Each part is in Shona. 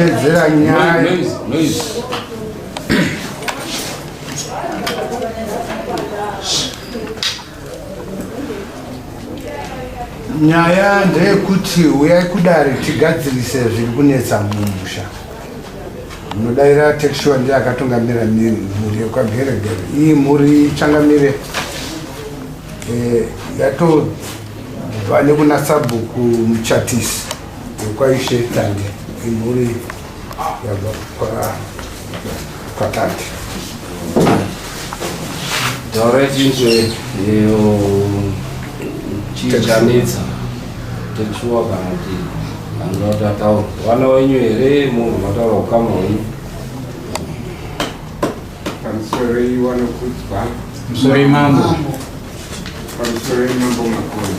Tigadzirise nyaya. Nyaya ndeyekuti Huyayi kudare tigadzirise zvirikunetsa mumusha. Munodaira tekishuwa ndiye akatungamira mhuri yekwaGeregere. Iyi mhuri ichangamire yatobva nekunasabhuku muchatisi wekwaishe Tande. Imhuri yabva kwakati. Taura chinzwe chichanetsa tekishuwa kana kuti angataura vana wenyu here munhu mataura ukama wenyu pamusoro iwanokudzwa musoro imambo pamusoro imambo Makon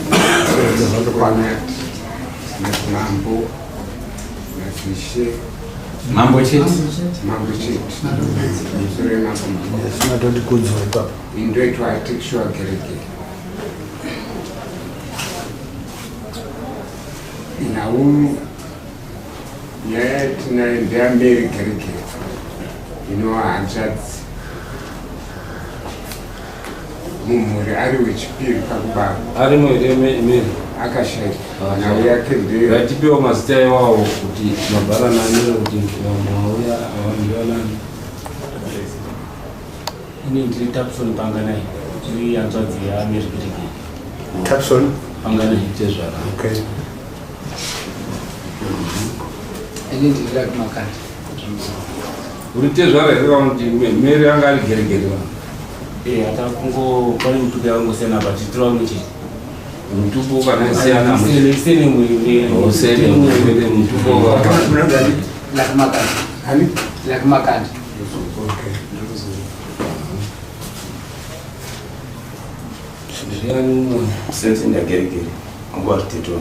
mambo nazvishe mambo chete pamusoro imambo Makon Sinatoti kudzwa ipapo. indoitwa tekishuwa Geregere nawo nyaya tinayo ndeyameri Geregere inohanzvadzi mumhuri ari wechipiri pakubarwa arimo here meri akashayika nhau yake ndeyo ngatipewo mazita iwawo kuti mabharananiro kuti mauya avandiwanani ini ndiri Tapson Panganai tiri hanzvadzi yaMary Geregere. Tapson Panganai tezvara okay. ini ndiri Makon uri tezvara here kuti meri anga ari Geregere hata kungo pane mutupi yavangosiyana vachitora muchete mutupo kana siyana sene mwiri mutupo like Makon zviyani sense ndageregere angu ariteto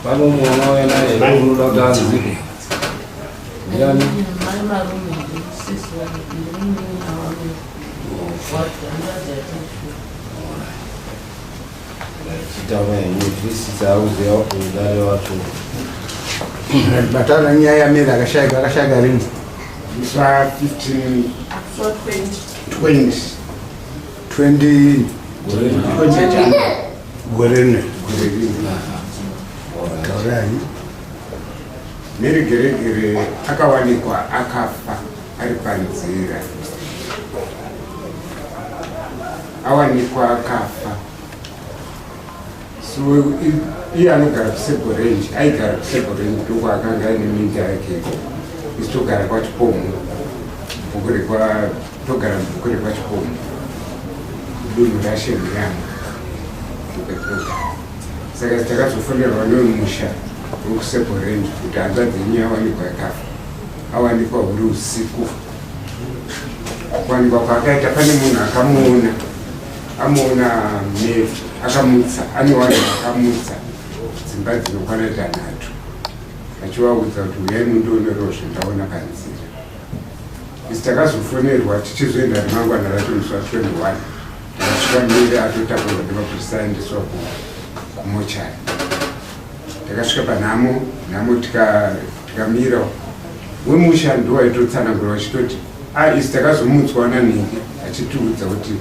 pano mwana wena here unoda kuti azive zviyani chitaura yenyu dzauziva kudare wacho bataura nyaya yameri akashayika rini iswa 20 gore rine. Taurai Mary Geregere akawanikwa akafa ari panzira awanikwa akafa so iye anogara kuSeborenji aigara kuSeborenji ndoko akanga aine minda yake isitogara kwaChipomu togara mubhuku rekwaChipomu dunhu raShemuyama saka takazofonerwa nemumusha wekuSeborenji kuti hanzvadzi yenyu awanikwa akafa awanikwa huri usiku kuwanikwa kwaakaita pane munhu amuona Mary akamutsa ane vanhu vakamutsa dzimba dzinokwana 3 achivaudza kuti uyai mundionerewo zvendaona panzira isi takazofonerwa tichizoenda remangwana racho musi wa21 takasvika Mary atotakurwa nemapurisa aendeswa kumochari takasvika panhamo tikamira wemusha ndo waitotsanangura vachitoti isi takazomutswa nanhingi achitiudza kuti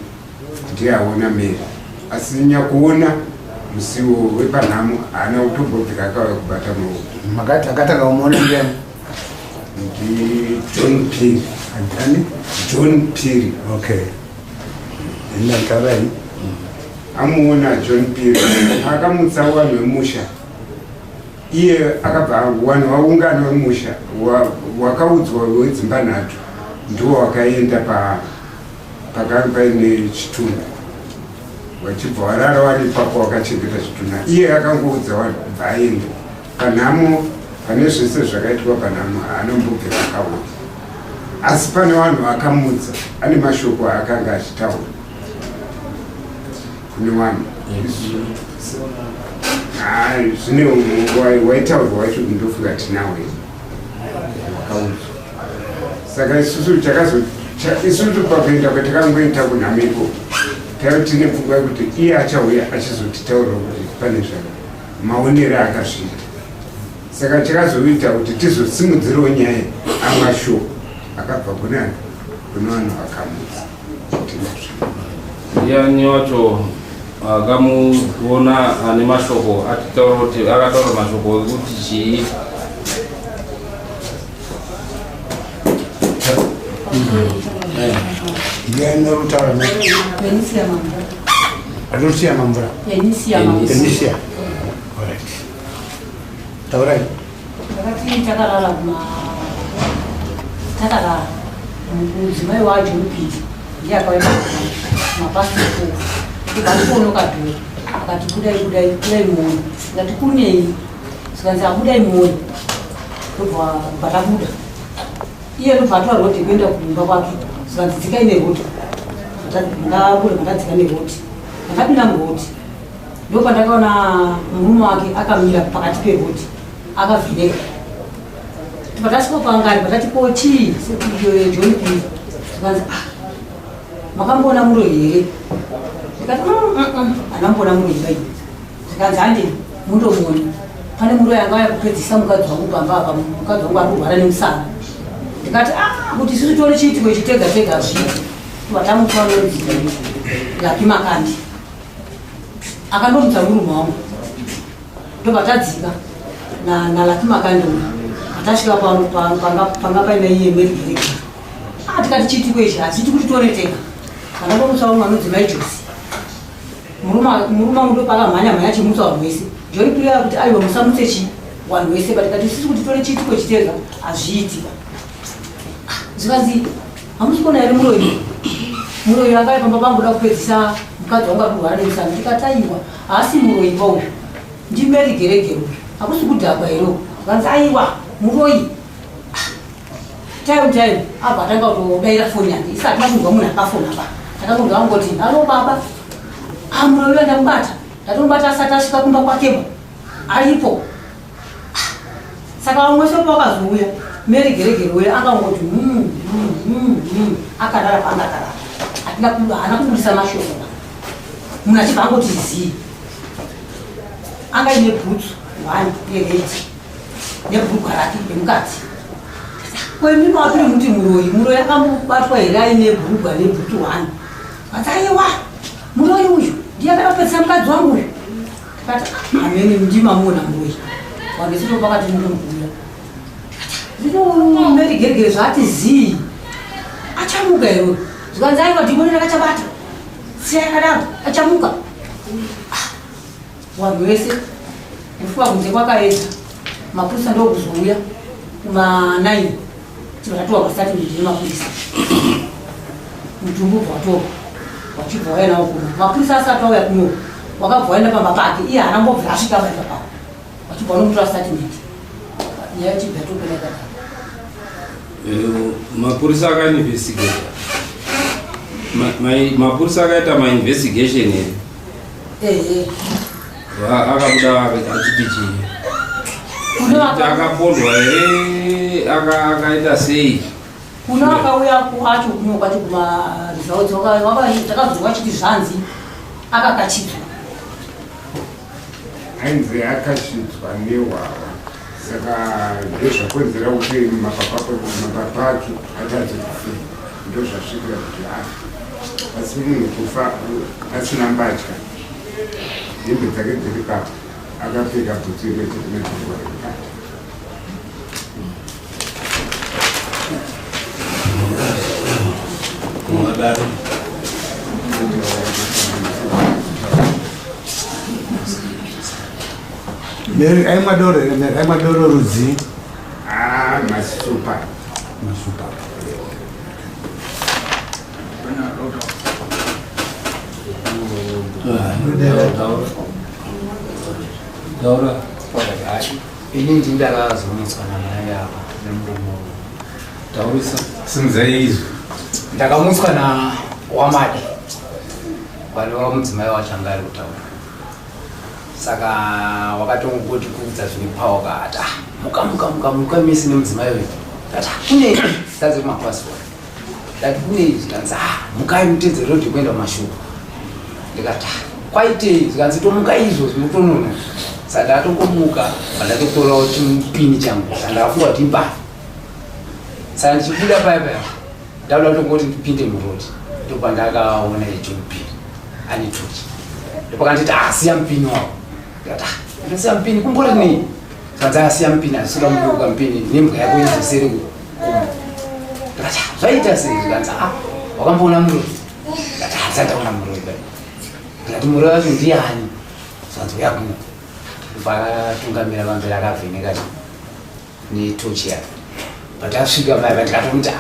ndiye aona Mary asi nyakuona musiwo wepanhamo haana kutombobvika akauya kubata maoko makati akatanga kumuona ndiani ndi John Perry andani John Perry okay ndakavai amuona John Perry akamutsa vanhu vemusha iye akabva vanhu vaungana vemusha wakaudzwa wedzimba 3 ndiwo wakaenda pakanga paine chitunha vachibva varara vari ipapo wakachengeta chitunha iye akangoudza vanhu kubva aenda panhamo pane zvese zvakaitwa panhamo haanombobvira akaona asi pane vanhu vakamutsa ane mashoko aakanga achitaura kune vanhu zvine waitaurwa wacho kundofunga tinawo wakaudzwa saka isusu pakuenda kwatakangoita kunhamiko taiva tine pfungwa yekuti iye achauya achizotitaurira kuti pane zvaka maonero akasvika saka chakazoita kuti tizosimudzirawo nyaya amashoko akabva kunani kune vanhu vakamutsa ndiani wacho akamuona ane mashoko atitaura kuti akataura mashoko ekuti chii ndiani rutaura Rusia Mamvura. Tunisia. Correct. Taurai. Wakati takarara takarara mudzimai wacho mupiti ndiye akauya mapasipoti ikationa kadhuri akati kudai muone ngati kunei sikanzi akudai muone tobva batabuda iye tobva atwara roti kuenda kumba kwake sikanzi dzikai neroti ngabuda ngadzika neroti akapinda muroti ndo pandakaona murume wake akamira pakati peroti akavhileka patasvika pangari patatipo chii John P sikanzi makamboona muro here ndikati handambona muro here sikanzi hande mundomuoni pane muro yanga yakupedzisa mukadzi wangu pamba apa mukadzi wangu ari kurwara nemusana ndikati kuti isusu tione chiitiko ichi tega tega zviti vatamutsanonzi Laki Makandi akandomutsa murume wangu ndopatadzika na Laki Makandi atasvika panga paina iye mwerigireka tikati chiitiko ichi hachiti kuti tione tega akandomutsa umwe anodzimai Josi murume wangu ndopakamhanya chimutsa vanhu vese ndoipirea kuti aiwa musamutse chi vanhu vese patikati sisi kuti tione chiitiko chitega hazviitika zvikanzi hamusi kuona here muroyi akaya pamba panguda kupedzisa mukadzi wangu ari kurwara nemusana ndikataiwa haasi muroyi pauyu ndimeri geregere uyu hakusi kudhakwa hero zvikanzi aiwa muroyi time abva atanga kutodaira foni yake isati makunzwa munhu akafona pa takangondwa angoti halo baba muroyi uyo ndamubata ndatomubata asati asvika kumba kwakepo aripo saka vamwe sopo vakazouya meri geregere uyo angangoti akarara pangakarara haana kubudisa mashoko munhu achibva angoti zii anga ine bhutsu 1 yereti nebhurugwa rake remukadzi kwemimapiri muti muroyi akambobatwa here aine bhurugwa nebhutsu 1 vataiwa muroyi uyu ndiye akapedzisa mukadzi wangu uyu tikati amene ndimamona muroyi wandesito pakati mutomubhuya zvino meri geregere zvaati zii achamuka hero zvikanzi aiwa dhimoni rakachabata siyakadaro achamuka vanhu vese kufuka kunze kwakaedza mapurisa ndokuzouya kuma9 tivatatiwa pastatimenti nemapurisa mutumbu bva watorwa wachibva waya nawo kuno mapurisa asati auya kuno wakabva waenda pamba pake iye haana mbobva asvika vaenda pavo wachibva wanomutora statimenti nyaya yachibva yatopeleka mapurisa akainvestigata mapurisa akaita mainvestigation here akabuda achiti chii akapondwa here akaita sei kuno akauya kwacho kuno kwati kumaresults takazorwa chiti zvanzi akakachidzwa ainzi akashidzwa nehwava saka ndozvakonzera kuti mapapa ake atadze kufema ndozvasvikira kuti asi munhu kufa asina mbatya hembe dzake dziri kapa akapfeka bhutsu iretetinezvokuvarekati Meri aimadoro rudzi masupa Daura ini ndindakazomutswana naye apa nemurume taurisa simuzaiizvo ndakamutswa na wamade vanova mudzimai wacho anga ari kutaura saka wakatongoti kuudza zvine pawa kati muka misi nemudzimai wedu kati kune zita mapasipoti dati kune zvikanzi mukai mutedzero kuenda kumashuwa ndikati kwaitei zvikanzi tomuka izvo zvinotonona saka ndatongomuka ndatotorawo chimupini changu ndakafunga kuti imbavha. Saka ndichibuda paya ndauda kutongoti ndipinde murodi ndopandakaona echimupini ane tochi ndopakanditi asiya mupini wako ndikati ndasiya mupini kumbori nei saka dzakasiya mupini asika mudoka mupini nembwa yako izoseri kuma ndikati zvaita sei ndikanzi wakamboona murodi ndikati handisati ndaona murodi ndikati murodi wacho ndiani zvanzi uya kuno pakatungamira pamberi akavheneka netochi yake patasvika paya ndikatomuti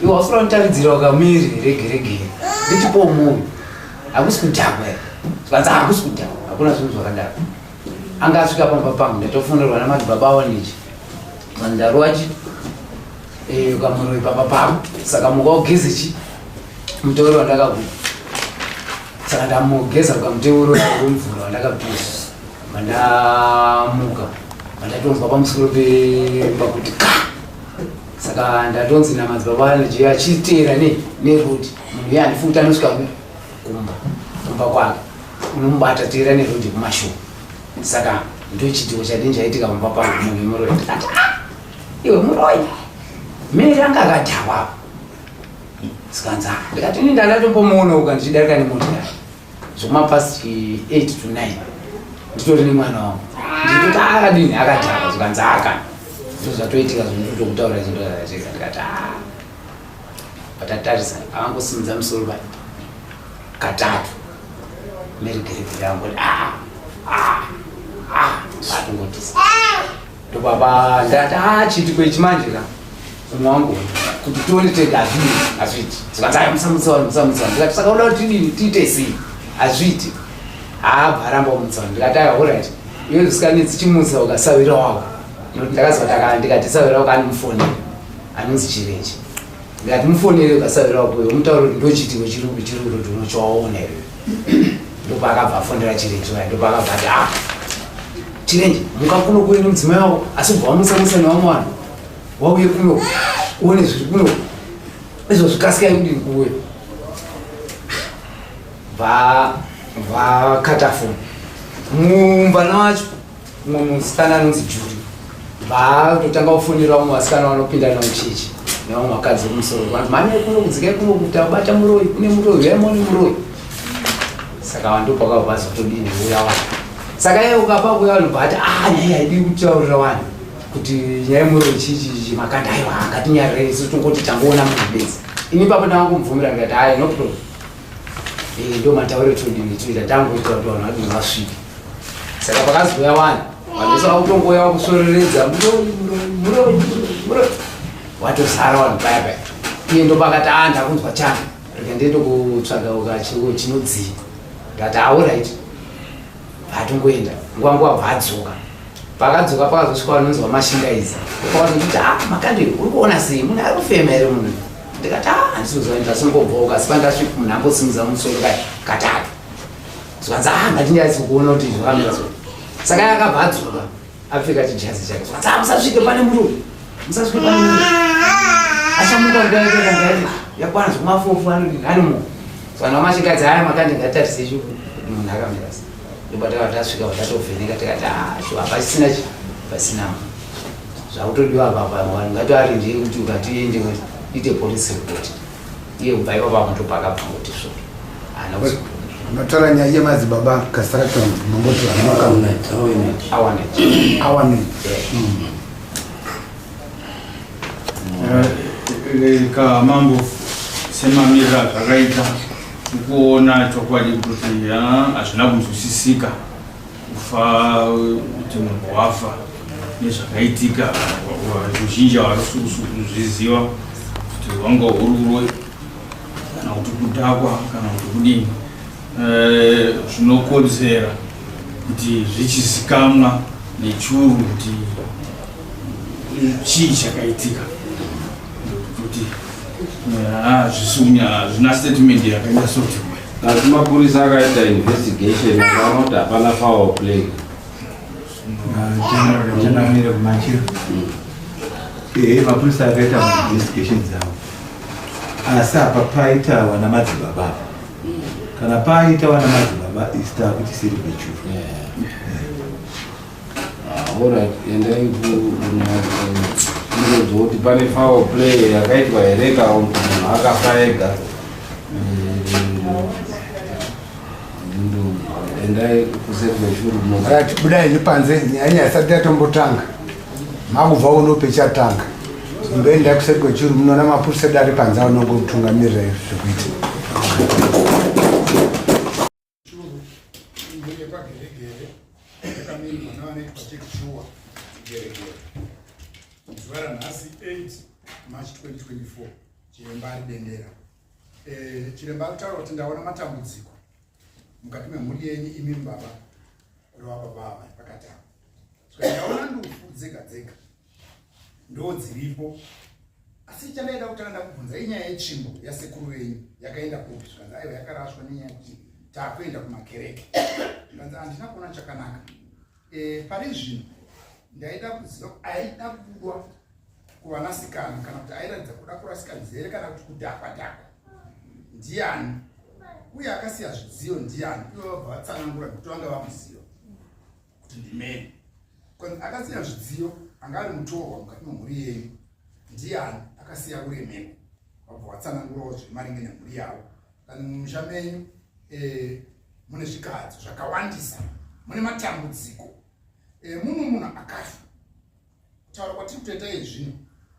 iwe wasura kutaridzira wakamiri regeregere ndichipo munhu hakusi kudhakwa zvikanzi hakusi kudhakwa hakuna zvinhu zvakadaro anga asvika pamba pangu ndatofunirwa namadzibaba awanechi mandarowachi ukamuroi pamba pangu saka muka ugezechi muteuro wandakaguta saka ndamugeza ukamuteuro wemvura wandakapisa mandamuka mandatonzwa pamusoro pemba kuti ka saka ndatonzi namadzibaba anechi achiteera nerodi munhu uye handifuti anosvika kumba kwake unomubata teera nerodi kumashowa saka ndochitiwo chadini chaitika pamba pangu munhu imuroi ndikati iwe muroi miri anga akadhawa sikanza ndikati ini ndandatombomona uka ndichidarika nemotokari zvomapasi 8 to 9 nditori nemwana wangu nditoti akadini akadhakwa zikanzi aka ndozvatoitika zvinhu tokutaura zinto zvachaika ndikati patatarisa avangosimudza musoro pai katatu merigeregere yangu atongotisa ndopapa ndati chitiko ichimanje ka umwe wangu kuti tione tega hazviti zikanzi musamutsawani ndikati saka uda kuti tidini tiite sei hazviti bvaramba umutsawana ndikati alright iwe zvisinganetsi chimutsa ukasawira wako ndakazwa ndikati sawira wako animufonere anonzi chirechi ndikati mufonere ukasawira wako iwe mutauro kuti ndochitiko chiri kuti unochowaona iwe ndopakabva afondera chirechi waya ndopakabva ati chirenje muka kuno kuve nemudzimai wako asi ubva wamusamusa nevamwe vanhu wauye kuno uone zviri kuno izvozvikasikai kudini kuwe vakata foni mumbana wacho umwe musikana anonzi juri vatotanga kufonera vamwe vasikana vanopinda nauchechi nevamwe vakadzi vemusoro vanhu mane kuno kudzikai kuno kuti abata muroi kune muroi uyaimone muroi saka vandopaka vazotodini uya vanhu saka iye ukapa kuya vanhu bati nyaya haidi kutaurira vanhu kuti nyaya yemuroi chichi makanda aiwa ngatinyarire isu tongoti tangoona munhu bedzi ini papo ndangomubvumira ndikati no problem ndo matauro todini toita tangoita kuti vanhu vadini vasvike saka pakazouya vanhu vandosaka kutongoya vakusoreredza muroi watozara vanhu paya paya iye ndopakati ndakunzwa changa rika ndendo kutsvaga ukachiko chinodziva ndati alright vatongoenda nguva bvaadzoka pakadzoka pakazosvika vanonzi vamashingaiza pakazoti makande uri kuona sei munhu ari kufema here munhu ndikati handisizoenda singobva ukasipa ndasvika munhu ambosimudza musoro katatu zvikanzi ngatinyaisi kuona kuti zvakamira so saka yakabva adzoka apfeka chijazi chake zvikanzi musasvike pane muroi musasvike pane muroi achamuka kudaaa yakwana zvokumafofu anodini animo vanhu vamashingaiza haya makande ngatitarise chuku munhu akamira so ndopatakasvika vatatovheneka tikati hapasisina chi pasina zvakutodiwa papa vanhu ngatiarindei kuti ukatiende ite police report iye kubva ipapa mutopakabvangoti svo unotaura nyaya yemadzibaba kasarata mangoti awane ka mambo semamirira zvakaita ukuona chokwadi kuti hazvina kuzwisisika kufa kuti munhu wafa nezvakaitika ruzhinji havarikuzviziva kuti wanga ururoi kana kuti kudhakwa kana kuti kudini zvinokodzera kuti zvichizikamwa nechuru kuti chii chakaitika kuti zvina statement yakaita soti asi mapurisa akaita investigation akaona kuti hapana foul play chanamire kumachiro mapurisa akaita investigation dzavo asi apa paita wana madzibaba kana paita wana madzibaba isita kuti siri pechuru alright, endai kuti pane foul play yakaitwa here kana kuti munhu akafa ega. Endai kusetwe shuru muno. Right, budai nipanze nyanya isati yatombotanga. Makubva uno pechatanga. Ngoenda kusetwe shuru muno namapurisa dari panza unongotungamirira zvekuita. Zvara nhasi 8 March 2024 chiremba ari dendera. Chiremba akutaura kuti ndaona matambudziko mukati memhuri yenyu imi baba rwava baba pakati apo. Ndaona ndufu dzega dzega ndo dziripo. Asi chandaida kutanga kubvunza inyaya yetsvimbo yasekuru yenyu yakaenda kupi. Zvikanzi aiwa yakarashwa nenyaya yekuti taakuenda kumakereke. Zvikanzi handina kuona chakanaka. Pari zvino ndaida kuziva aida kudwa kuvanasikana kana kuti airatidza kuda kurasika nzeve kana kuti kudhakwa dhakwa ndiani uye akasiya zvidziyo ndiani ivo vabva vatsanangura kuti vanga vamuziva kuti ndimene akasiya zvidziyo anga ari mutorwa mukati memhuri yenyu ndiani akasiya uremeko vabva vatsanangurawo zvemaringe nemhuri yavo kana mumusha menyu mune zvikadzo zvakawandisa mune matambudziko muno munhu akafa taura kwatiri kutoita izvino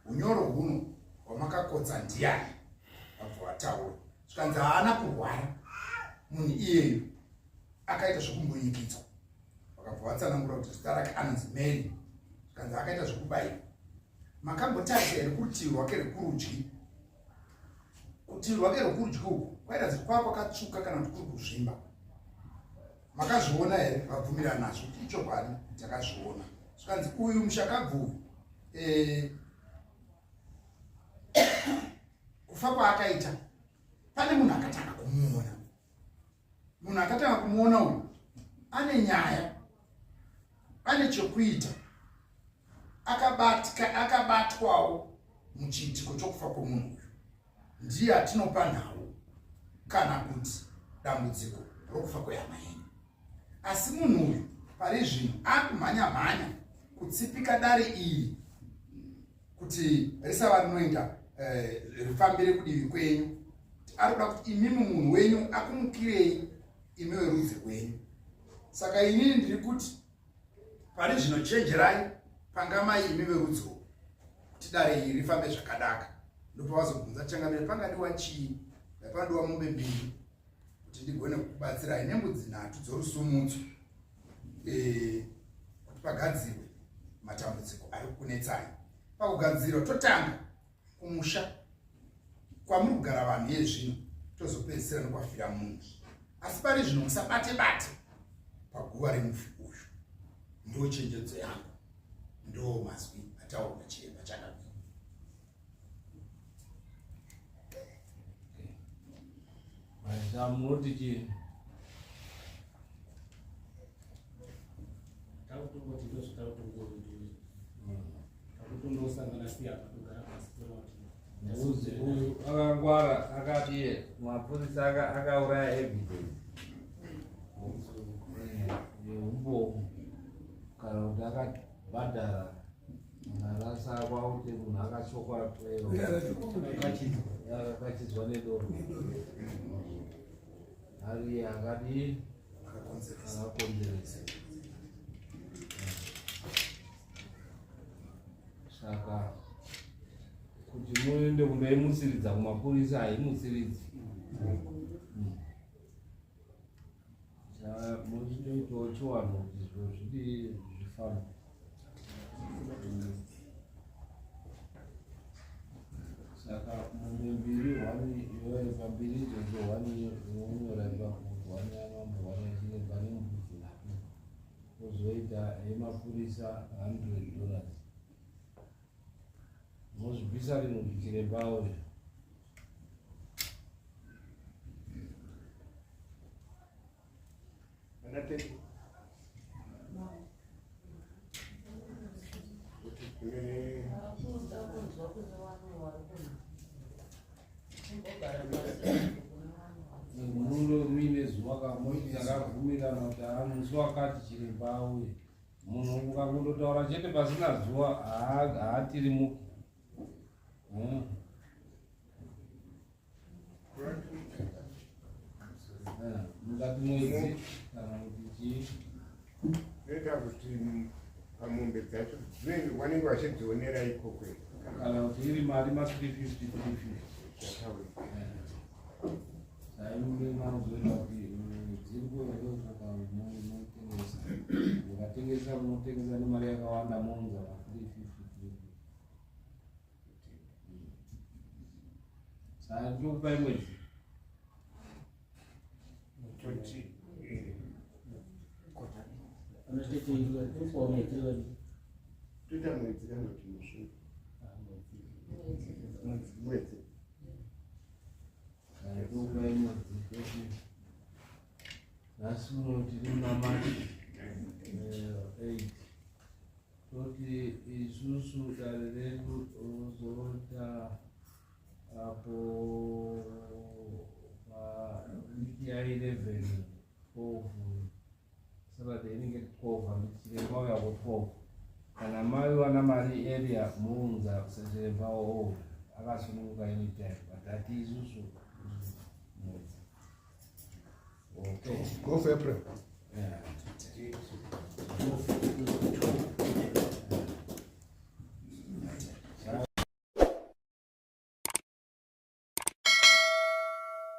unyoro huno hwamakakodza ndiani vabva vataura zvikanzi haana kurwara munhu iyeyo akaita zvokumbunyikidzwa vakabva vatsanangura kuti zita rake anonzi Mary zvikanzi akaita zvokubayiwa makambotarisa here kurutivi rwake rekurudyi kurutivi rwake rekurudyi uku kwairatidza kwava kwakatsvuka kana kuti kuri kuzvimba makazviona here vabvumirana nazvo kuti ichokwadi takazviona zvikanzi uyu mushakabvuvi kufa kwaakaita pane munhu akatanga kumuona munhu akatanga kumuona uyu ane nyaya ane chekuita akabatwawo muchiitiko chokufa kwomunhu uyu ndiye atinopa nhau kana kuti dambudziko rokufa kwehama yenyu asi munhu uyu pari zvino akumhanya-mhanya kutsipika dare iri kuti risava rinoenda rifambire kudivi kwenyu ari kuda kuti imimi munhu wenyu akumukirei imi werudzi rwenyu saka inini ndiri kuti pari zvino chenjerai pangamai imi verudzi kuti dare iri rifambe zvakadaka ndopavazobvunza changamire pangadiwa chii dapadiwa mombe mbiri kuti ndigone kubatsirai nembudzi 3 dzorusumutso kuti pagadzirwe matambudziko ari kunetsai. Pakugadzirwa totanga kumusha kwamuri kugara vanhu yezvino tozopedzisira nokwafira munhu asi pari zvino musabate-bate paguva remufi uyu ndo chenjedzo yangu ndo mazwi ataura chiremba chakabva. Munoti chii? Uyu akangwara akati mapurisa akauraya evidence yeumbomu kana kuti akabhadhara narasakwa kuti munhu akachokwa akachidzwa nedoro ari akadi akakonzeresa saka kuti muende kundaimusiridza kumapurisa haimusiridzi muchitoitawo chiwanhu kuti zviro zvidi zvifamba. Saka mumwe mbiri hwani yoyo pambiri izvozvo hwani inonyora ipapo hwani yamambo hwani yachiremba nembudzi 3 kozoita yemapurisa $100 mozvibvisa rinhu zvichiremba uyu muno muine zuva kamwe takabvumirana kuti musi wakati chiremba uyu munhu ukangotaura chete pasina zuva haatirimuki. Mukati mwedzi kana kuti chii Ndoita kuti pamombe dzacho vanenge vachidzionera ikoko kana kuti iri mari ma 350 sainge manozoita kuti dziri kuereoka munotengesa ukatengesa munotengesa nemari yakawanda monza ma 350 saka ndikupai mwedzi toita mwedzi kana kuti mwedzi ndikupai mwedzi nhasi uno tiri mamachi 8 toti isusu dare redu rozoita apo wiki ya 11 12 Saturday inenge 12 ndichiremba uya ku 12 kana mai wana mari area muunza kusachiremba wo akasununguka anytime but ati isusu Go for April. yeah